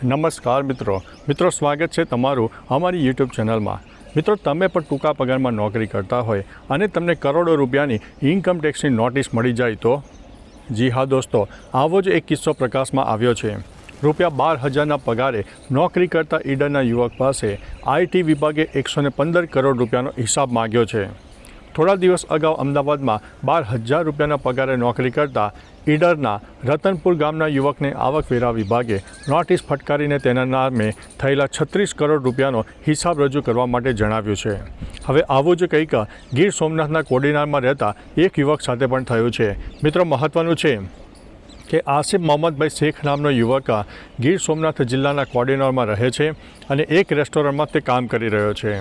નમસ્કાર મિત્રો સ્વાગત છે તમારું અમારી યુટ્યુબ ચેનલમાં। મિત્રો તમે પણ ટૂંકા પગારમાં નોકરી કરતા હોય અને તમને કરોડો રૂપિયાની ઇન્કમ ટેક્સની નોટિસ મળી જાય તો જી હા દોસ્તો, આવો જ એક કિસ્સો પ્રકાશમાં આવ્યો છે। રૂપિયા 12,000ના પગારે નોકરી કરતા ઈડરના યુવક પાસે આઈટી વિભાગે 115 કરોડ રૂપિયાનો હિસાબ માગ્યો છે। થોડા દિવસ અગાઉ અમદાવાદમાં 12,000 રૂપિયાના પગારે નોકરી કરતા ઈડરના રતનપુર ગામના યુવકને આવકવેરા વિભાગે નોટિસ ફટકારીને તેના નામે થયેલા 36 કરોડ રૂપિયાનો હિસાબ રજૂ કરવા માટે જણાવ્યું છે। હવે આવું જ કંઈક ગીર સોમનાથના કોડીનારમાં રહેતા એક યુવક સાથે પણ થયું છે। મિત્રો મહત્વનું છે કે આસિફ મોહમ્મદભાઈ શેખ નામનો યુવક ગીર સોમનાથ જિલ્લાના કોડીનારમાં રહે છે અને એક રેસ્ટોરન્ટમાં તે કામ કરી રહ્યો છે।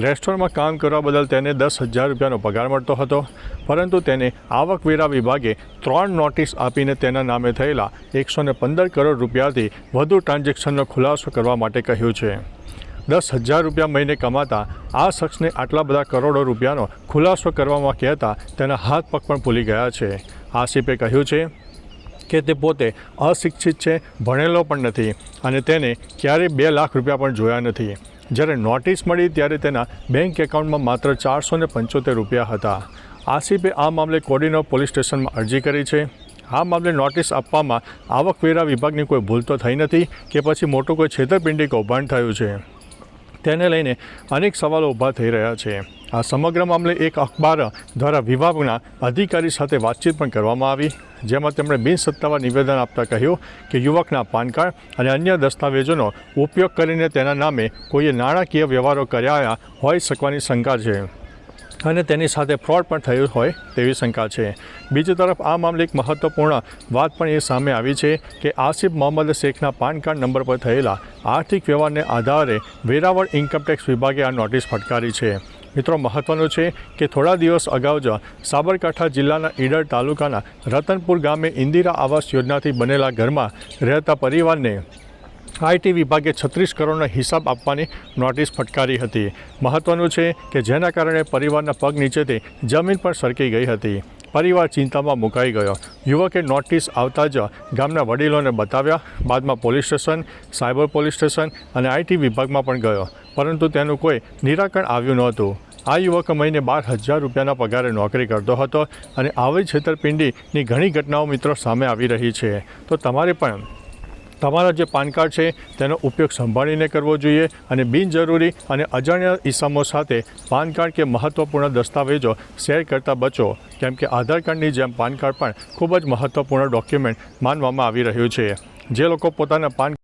રેસ્ટોરન્ટમાં કામ કરવા બદલ તેને 10,000 રૂપિયાનો પગાર મળતો હતો, પરંતુ તેને આવકવેરા વિભાગે 3 નોટિસ આપીને તેના નામે થયેલા 115 કરોડ રૂપિયાથી વધુ ટ્રાન્ઝેક્શનનો ખુલાસો કરવા માટે કહ્યું છે। 10,000 રૂપિયા મહિને કમાતા આ શખ્સને આટલા બધા કરોડો રૂપિયાનો ખુલાસો કરવામાં કહેતા તેના હાથ પગ પણ ભૂલી ગયા છે। આસિફે કહ્યું છે કે તે પોતે અશિક્ષિત છે, ભણેલો પણ નથી અને તેને ક્યારેય 2 લાખ રૂપિયા પણ જોયા નથી। જ્યારે નોટિસ મળી ત્યારે તેના બેંક એકાઉન્ટમાં માત્ર 475 રૂપિયા હતા। આસિફે આ મામલે કોડીનાર પોલીસ સ્ટેશનમાં અરજી કરી છે। આ મામલે નોટિસ આપવામાં આવકવેરા વિભાગની કોઈ ભૂલ તો થઈ નથી કે પછી મોટું કોઈ છેતરપિંડી કૌભાંડ થયું છે, તેને લઈને અનેક સવાલો ઊભા થઈ રહ્યા છે। આ સમગ્ર મામલે એક અખબાર દ્વારા વિભાગના અધિકારી સાથે વાતચીત પણ કરવામાં આવી, જેમાં તેમણે બિનસત્તાવાર નિવેદન આપતા કહ્યું કે યુવકના પાન કાર્ડ અને અન્ય દસ્તાવેજોનો ઉપયોગ કરીને તેના નામે કોઈએ નાણાકીય વ્યવહારો કર્યા હોઈ શકવાની શંકા છે અને તેની સાથે ફ્રોડ પણ થયું હોય તેવી શંકા છે। બીજી તરફ આ મામલે એક મહત્વપૂર્ણ વાત પણ એ સામે આવી છે કે આસિફ મોહમ્મદ શેખના પાન કાર્ડ નંબર પર થયેલા આર્થિક વ્યવહારને આધારે વેરાવળ ઇન્કમટેક્સ વિભાગે આ નોટિસ ફટકારી છે। મિત્રો મહત્વનું છે કે થોડા દિવસ અગાઉ જ સાબરકાંઠા જિલ્લાના ઈડર તાલુકાના રતનપુર ગામે ઇન્દિરા આવાસ યોજનાથી બનેલા ઘરમાં રહેતા પરિવારને આઈટી વિભાગે 36 કરોડનો હિસાબ આપવાની નોટિસ ફટકારી હતી। મહત્વનું છે કે જેના કારણે પરિવારના પગ નીચેથી જમીન પણ સરકી ગઈ હતી। પરિવાર ચિંતામાં મુકાઈ ગયો। યુવકે નોટિસ આવતા જ ગામના વડીલોને બતાવ્યા, બાદમાં police station, cyber police station અને આઈટી વિભાગમાં પણ ગયો, પરંતુ તેનું કોઈ નિરાકરણ આવ્યું નહોતું। આ યુવક મહિને 12,000 રૂપિયાના પગારે નોકરી કરતો હતો અને આવી છેતરપિંડીની ઘણી ઘટનાઓ મિત્રો સામે આવી રહી છે। તો તમારે પણ તમારા જે પાન કાર્ડ છે તેનો ઉપયોગ સંભાળીને કરવો જોઈએ અને બિનજરૂરી અને અજાણ્યા ઇસમો સાથે પાન કાર્ડ કે મહત્ત્વપૂર્ણ દસ્તાવેજો શેર કરતા બચો, કેમ કે આધાર કાર્ડની જેમ પાન કાર્ડ પણ ખૂબ જ મહત્ત્વપૂર્ણ ડોક્યુમેન્ટ માનવામાં આવી રહ્યું છે। જે લોકો પોતાના પાન